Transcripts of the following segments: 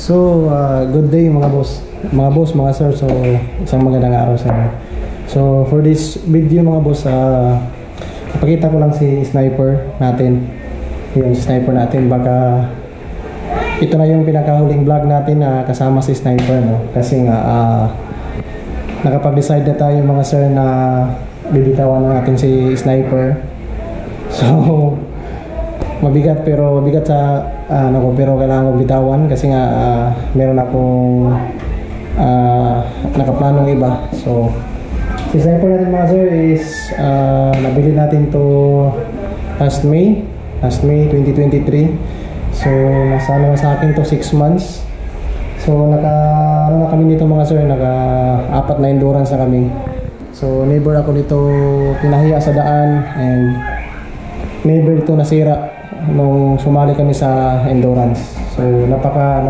Good day mga boss, mga sir. So, isang magandang araw sa inyo. So, for this video mga boss, ipakita ko lang si sniper natin. Yung sniper natin, baka ito na yung pinakahuling vlog natin na kasama si sniper, no? Kasi nga, nakapag-decide na tayo mga sir na bibitawan na natin si sniper. So, mabigat sa pero kailangan ko bitawan kasi nga meron akong nakaplanong iba. So si sniper natin mga sir is nabili natin to last May 2023. So nasa sa akin to 6 months. So na kami dito mga sir, naka-4 na endurance na kami. So never ako dito pinahiya sa daan and never ito nasira nung sumali kami sa endurance. So napaka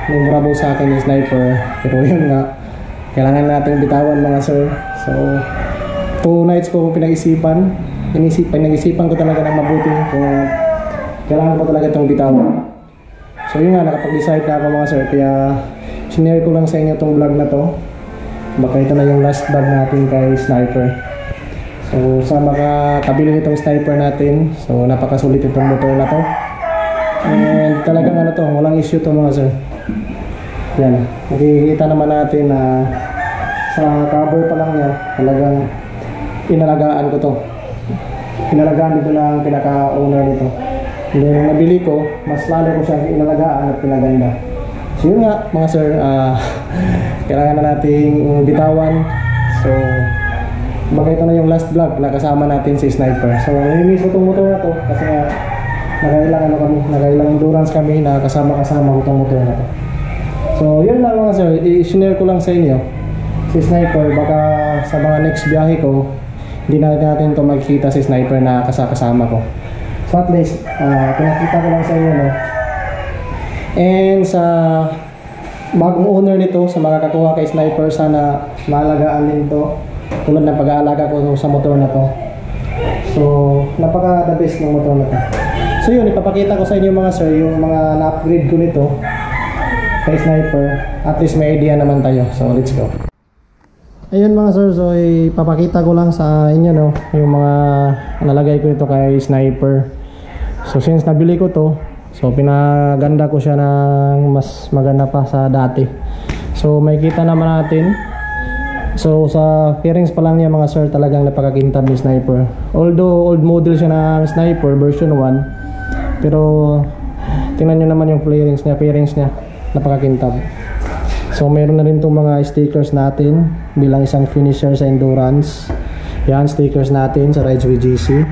memorable sa akin yung sniper, pero yun nga, kailangan natin bitawan mga sir. So 2 nights ko pinag-isipan ko talaga ng mabuti kung kailangan ko talaga itong bitawan. So yun nga, nakapag-decide na ako mga sir, kaya sinare ko lang sa inyo itong vlog na to. Baka ito na yung last vlog natin kay sniper. So sa makakabili nitong sniper natin, so napakasulit itong motor na to. And talagang walang issue to mga sir. Yan, makikita naman natin na sa cover pa lang niya, talagang inalagaan ko to. Inalagaan dito ng pinaka-owner nito. And then nabili ko, mas lalo ko siya inalagaan at pinaganda. So yun nga mga sir, kailangan na nating bitawan. So baka ito na yung last vlog na kasama natin si sniper. So nilimiss ko itong motor na to kasi nga nakailang endurance kami na kasama itong motor na to. So yun lang mga sir, i-share ko lang sa inyo si sniper. Baka sa mga next biyahe ko, hindi natin ito magkita si sniper na kasama ko. So at least pinakita ko lang sa inyo, no? And sa bagong owner nito, sa mga kakuha kay sniper, sana maalagaan din to tulad ng pag-aalaga ko sa motor na to. So napaka the best ng motor na to. So yun, ipapakita ko sa inyo mga sir yung mga na-upgrade ko nito kay sniper. At least may idea naman tayo. So let's go. Ayun mga sir, so ipapakita ko lang sa inyo, no, yung mga nalagay ko nito kay sniper. So since nabili ko to, so pinaganda ko siya ng mas maganda pa sa dati. So makikita naman natin. So sa fairings pa lang niya mga sir, talagang napakakintab ni sniper. Although old model siya ng sniper version 1, pero tingnan nyo naman yung fairings niya, napakakintab. So meron na rin itong mga stickers natin bilang isang finisher sa endurance. Yan, stickers natin sa Rides with GC.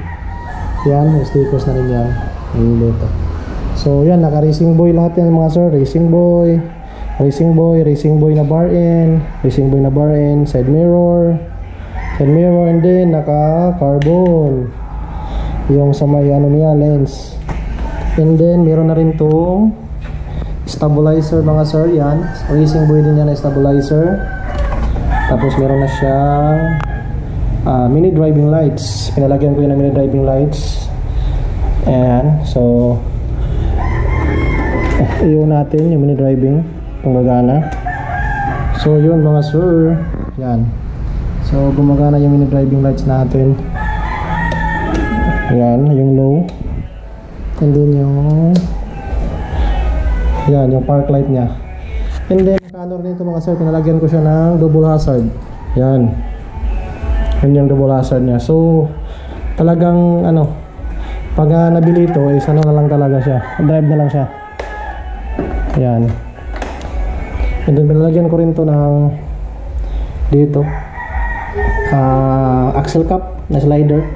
Yan, stickers na rin yan. Dito. So yan, naka racing boy lahat yan mga sir. Racing boy na bar end, side mirror, and then naka carbon yung sa may niya, lens. And then meron na rin tong stabilizer mga sir. Yan, racing boy din yan na stabilizer. Tapos meron na siyang mini driving lights. Pinalagyan ko yun ng mini driving lights. And so iyon natin yung mini driving gumagana. So yun mga sir, yan. So gumagana yung mini driving lights natin. Yan, yung low. And then yung park light nya. And then naka-ano rin ito mga sir, pinalagyan ko siya ng double hazard. Yan. Yan yung double hazard nya. So talagang pag nabili ito, na lang talaga siya. Drive na lang siya. Yan. And then pinalagyan ko rin to ng dito axle cap na slider.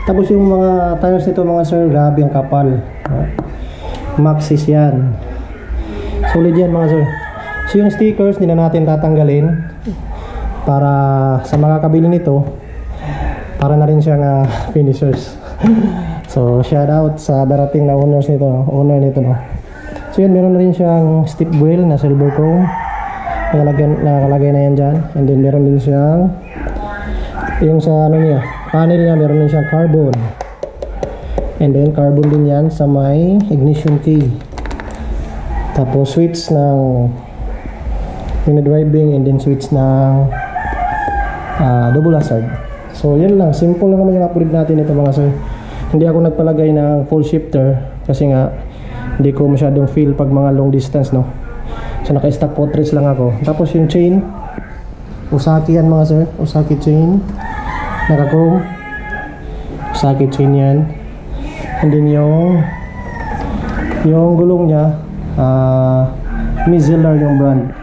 Tapos yung mga tires nito mga sir, grabe ang kapal. Maxxis yan. Solid yan mga sir. So yung stickers hindi na natin tatanggalin para sa mga kabili nito, para na rin siyang finishers. So shout out sa darating na owner nito, no. So yan, meron na rin siyang stick wheel na silver chrome. Nakalagay na yan dyan. And then meron din siyang yung sa panel niya, meron din siyang carbon. And then carbon din yan sa may ignition key. Tapos switch ng driving and then switch ng double hazard. So yun lang, simple lang naman yung upgrade natin ito mga sir. Hindi ako nagpalagay ng full shifter kasi nga hindi ko masyadong feel pag mga long distance, no. So naka-stock portraits lang ako. Tapos yung chain, Usaki yan mga sir, Usaki chain, naka-chrome Usaki chain yan. And then yung gulong niya, Mizuller yung brand.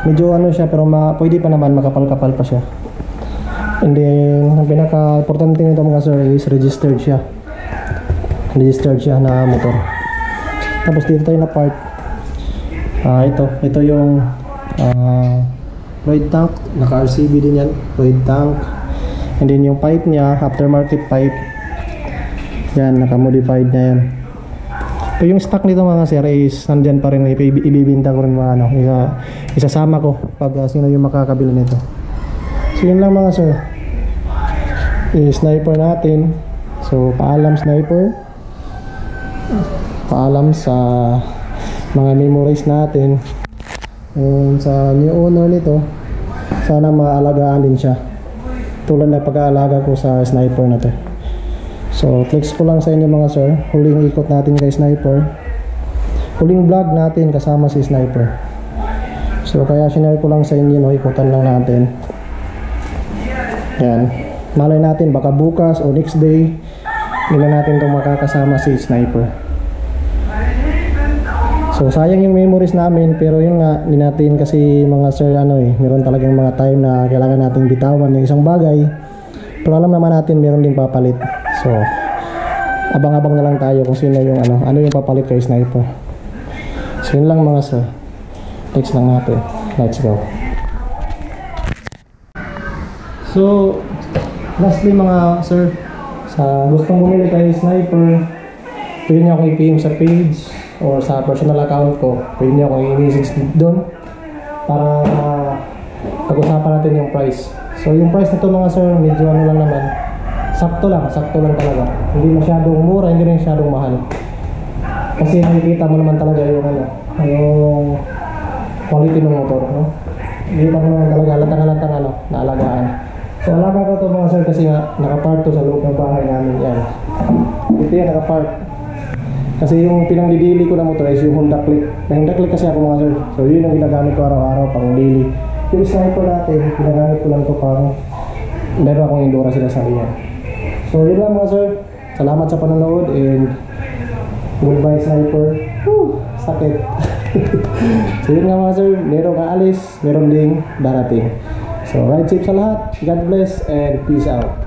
Medyo ano siya pero pwede pa naman, makapal-kapal pa siya. And then ang pinaka-importante nito mga sir is registered siya na motor. Tapos dito tayo na part, ito yung fluid tank, naka RCB din yan, fluid tank. And then yung pipe niya, aftermarket pipe yan, naka modified na yan. So yung stock nito mga sir is nandyan pa rin, ibibinta ko rin mga isasama ko pag sino yung makakabili nito. So yun lang mga sir, sniper natin. So paalam sniper, paalam sa mga memories natin. And sa new owner nito, sana maalagaan din siya tulad ng pag-aalaga ko sa sniper na to. So flex ko lang sa inyo mga sir, huling ikot natin kay sniper, huling vlog natin kasama si sniper. So kaya sinare ko lang sa inyo, no, ikutan lang natin. Yan, malay natin baka bukas o next day hindi natin itong makakasama si sniper. So sayang yung memories namin, pero yun nga, hindi natin kasi mga sir meron talagang mga time na kailangan nating bitawan yung isang bagay, pero alam naman natin meron ding papalit. So abang-abang na lang tayo kung sino yung ano yung papalit kay sniper. So yun lang mga sir, next lang natin, let's go. So lastly mga sir, sa gustong bumili kay sniper, pwede nyo akong i-PM sa page or sa personal account ko, pwede nyo akong i-message doon para pag-usapan natin yung price. So yung price nito mga sir, medyo lang naman, sakto lang talaga, hindi masyadong mura, hindi rin masyadong mahal, kasi nakikita mo naman talaga yung yung quality ng motor, no? Nakikita mo naman talaga, halatang naalagaan. So alaga ko to mga sir kasi nga nakapark to sa loob ng bahay namin. Yan, ito yan, nakapark. Kasi yung pinangdidili ko na motor is yung Honda Click. May Honda Click kasi ako mga sir, so yun yung ginagamit ko araw-araw pang daily. Yung sniper natin, ginagamit ko lang to pang meron akong Endura sila sa liyan. So yun lang mga sir, salamat sa panonood and goodbye sniper. Whew, sakit. So yun nga mga sir, meron aalis, meron ding darating. So ride safe sa lahat, God bless and peace out.